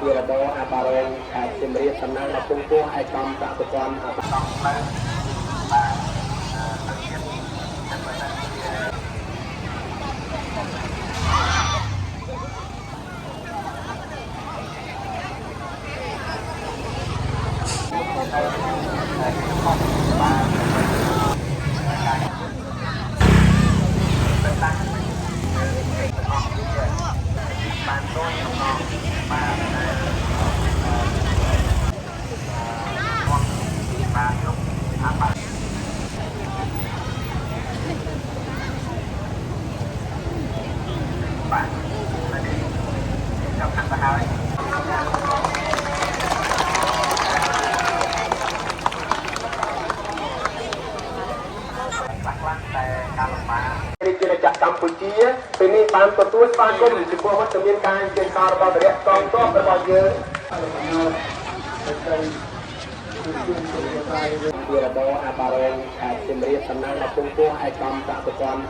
ជារដូវអាបារងខេត្តសៀមរាបសំណាងដល់ពុំពោះឯកឧត្តមប្រព័ន្ធអបតងផ្លូវបានដូចក្នុងបានបានយកអាបាបាទនេះចាំខាងទៅហើយខ្លះតែការលំបាករាជាណាចក្រកម្ពុជាពេលនេះបានទទួលស្វាគមន៍ចំពោះវត្តមានការជាការរបស់ព្រះកងទ័ពរបស់យើងជារដូវអាបារងខេត្តសៀមរាបសំណាងដល់ពុំពោះឯកឧត្តមប្រព័ន្ធ